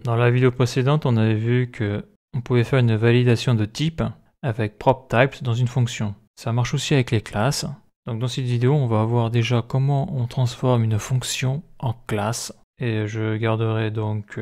Dans la vidéo précédente, on avait vu que on pouvait faire une validation de type avec PropTypes dans une fonction. Ça marche aussi avec les classes. Donc dans cette vidéo, on va voir déjà comment on transforme une fonction en classe. Et je garderai donc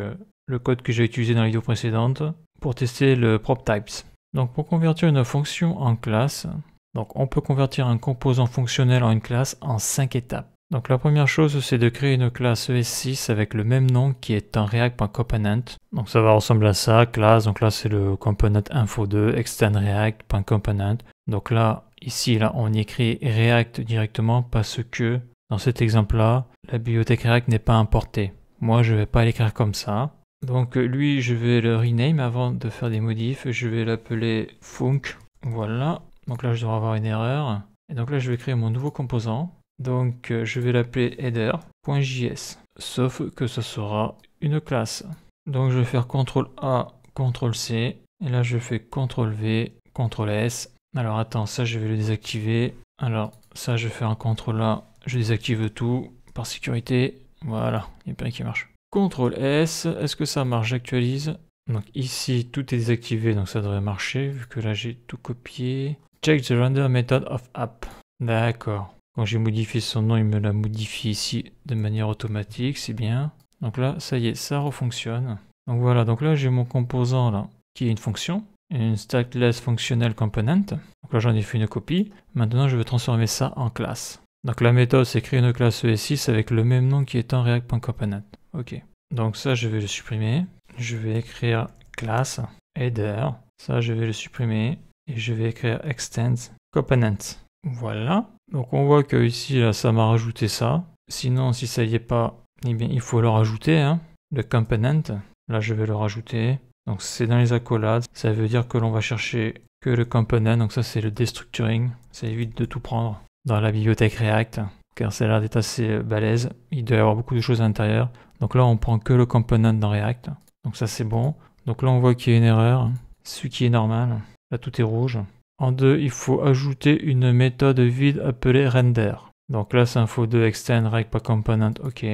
le code que j'ai utilisé dans la vidéo précédente pour tester le PropTypes. Donc pour convertir une fonction en classe, donc on peut convertir un composant fonctionnel en une classe en 5 étapes. Donc la première chose, c'est de créer une classe ES6 avec le même nom qui est un React.component. Donc ça va ressembler à ça, classe, donc là c'est le component info2 extend React.component. Donc là, ici, là, on écrit React directement parce que dans cet exemple-là, la bibliothèque React n'est pas importée. Moi, je ne vais pas l'écrire comme ça. Donc lui, je vais le rename avant de faire des modifs. Je vais l'appeler func. Voilà. Donc là, je devrais avoir une erreur. Et donc là, je vais créer mon nouveau composant. Donc je vais l'appeler header.js. Sauf que ce sera une classe. Donc je vais faire CTRL A, CTRL C. Et là, je fais CTRL V, CTRL S. Alors attends, ça je vais le désactiver. Alors ça je fais un CTRL A, je désactive tout par sécurité. Voilà, il n'y a pas rien qui marche. CTRL S, est-ce que ça marche? J'actualise. Donc ici tout est désactivé, donc ça devrait marcher vu que là j'ai tout copié. Check the render method of app. D'accord. Quand j'ai modifié son nom, il me l'a modifié ici de manière automatique, c'est bien. Donc là, ça y est, ça refonctionne. Donc voilà, donc là j'ai mon composant là qui est une fonction. Une stateless functional component. Donc là j'en ai fait une copie. Maintenant je vais transformer ça en classe. Donc la méthode c'est créer une classe ES6 avec le même nom qui est en React.component. Ok. Donc ça je vais le supprimer. Je vais écrire classe header. Ça je vais le supprimer. Et je vais écrire extend component. Voilà. Donc on voit que ici là, ça m'a rajouté ça. Sinon si ça y est pas, eh bien il faut le rajouter. Hein. Le component. Là je vais le rajouter. Donc c'est dans les accolades, ça veut dire que l'on va chercher que le component, donc ça c'est le destructuring, ça évite de tout prendre dans la bibliothèque React, car ça a l'air d'être assez balèze, il doit y avoir beaucoup de choses à l'intérieur. Donc là on prend que le component dans React, donc ça c'est bon. Donc là on voit qu'il y a une erreur, ce qui est normal, là tout est rouge. En 2, il faut ajouter une méthode vide appelée render. Donc là c'est info2 extend React.component, ok.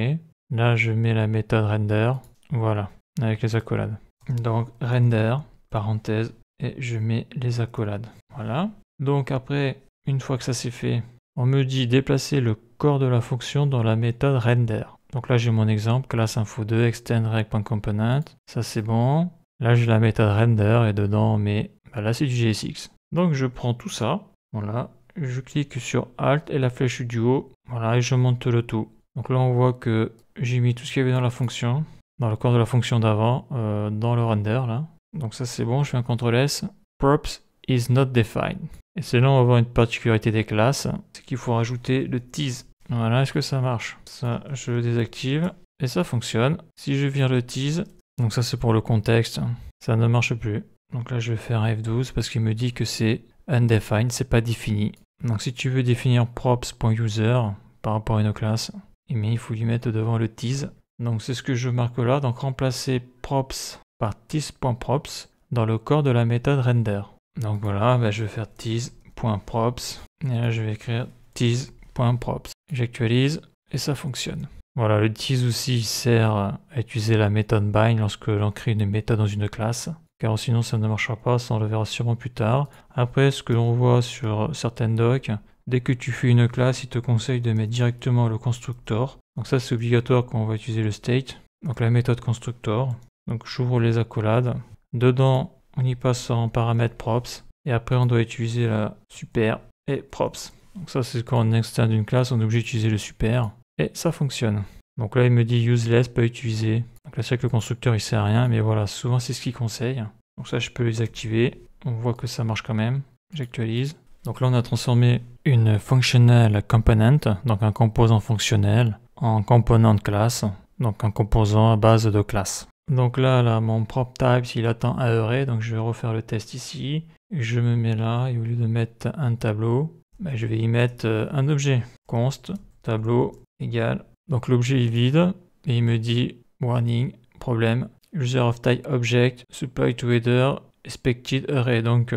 Là je mets la méthode render, voilà, avec les accolades. Donc render, parenthèse, et je mets les accolades. Voilà. Donc après, une fois que ça c'est fait, on me dit déplacer le corps de la fonction dans la méthode render. Donc là j'ai mon exemple, classe info2, extend React.component, ça c'est bon. Là j'ai la méthode render et dedans, mais là c'est du JSX. Donc je prends tout ça, voilà, je clique sur Alt et la flèche du haut, voilà, et je monte le tout. Donc là on voit que j'ai mis tout ce qu'il y avait dans la fonction. Dans le corps de la fonction d'avant, dans le render là. Donc ça c'est bon, je fais un CTRL S. Props is not defined. Et c'est là on va voir une particularité des classes, c'est qu'il faut rajouter le tease. Voilà, est-ce que ça marche? Ça, je le désactive et ça fonctionne. Si je vire le tease, donc ça c'est pour le contexte, ça ne marche plus. Donc là je vais faire un F12 parce qu'il me dit que c'est undefined, c'est pas défini. Donc si tu veux définir props.user par rapport à une classe, il faut lui mettre devant le tease. Donc c'est ce que je marque là, donc remplacer props par tease.props dans le corps de la méthode render. Donc voilà, je vais faire tease.props et là je vais écrire tease.props. J'actualise et ça fonctionne. Voilà, le tease aussi sert à utiliser la méthode bind lorsque l'on crée une méthode dans une classe, car sinon ça ne marchera pas, ça on le verra sûrement plus tard. Après, ce que l'on voit sur certaines docs, dès que tu fais une classe, il te conseille de mettre directement le constructor. Donc ça c'est obligatoire quand on va utiliser le state. Donc la méthode constructor. Donc j'ouvre les accolades. Dedans, on y passe en paramètre props. Et après on doit utiliser la super et props. Donc ça c'est quand on extend une classe, on est obligé d'utiliser le super. Et ça fonctionne. Donc là il me dit useless, pas utilisé. Donc là c'est vrai que le constructeur il sert à rien, mais voilà, souvent c'est ce qu'il conseille. Donc ça je peux les activer. On voit que ça marche quand même. J'actualise. Donc là on a transformé une functional component, donc un composant fonctionnel, en component class, donc un composant à base de classe. Donc là mon PropTypes il attend un array, donc je vais refaire le test ici. Je me mets là et au lieu de mettre un tableau, je vais y mettre un objet. Const tableau égale. Donc l'objet est vide et il me dit warning, problème, user of type object, supply to header, expected array. Donc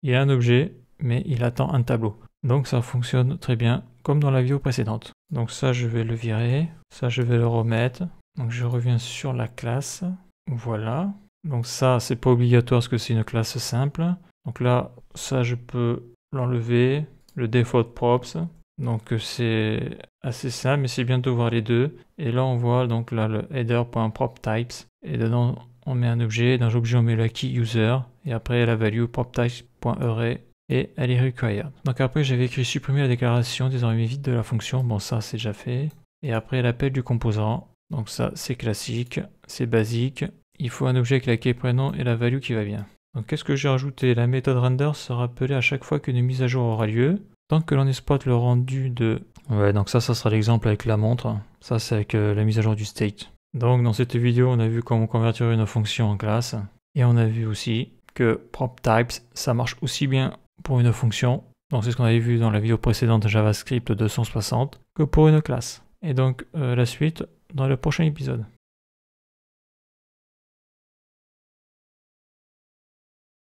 il y a un objet, mais il attend un tableau. Donc ça fonctionne très bien, comme dans la vidéo précédente. Donc ça, je vais le virer. Ça, je vais le remettre. Donc je reviens sur la classe. Voilà. Donc ça, c'est pas obligatoire parce que c'est une classe simple. Donc là, ça, je peux l'enlever. Le default props. Donc c'est assez simple, mais c'est bien de voir les deux. Et là, on voit donc là le header.proptypes. Et dedans, on met un objet. Dans l'objet, on met la key user. Et après, la value proptypes.array. Et elle est required. Donc après, j'avais écrit supprimer la déclaration désormais vide de la fonction. Bon, ça, c'est déjà fait. Et après, l'appel du composant. Donc ça, c'est classique, c'est basique. Il faut un objet avec la key prénom et la value qui va bien. Donc qu'est-ce que j'ai rajouté? La méthode render sera appelée à chaque fois qu'une mise à jour aura lieu. Tant que l'on exploite le rendu de... Ouais, donc ça sera l'exemple avec la montre. Ça, c'est avec la mise à jour du state. Donc dans cette vidéo, on a vu comment convertir une fonction en classe. Et on a vu aussi que proptypes, ça marche aussi bien pour une fonction. Donc c'est ce qu'on avait vu dans la vidéo précédente JavaScript 260 que pour une classe. Et donc la suite dans le prochain épisode.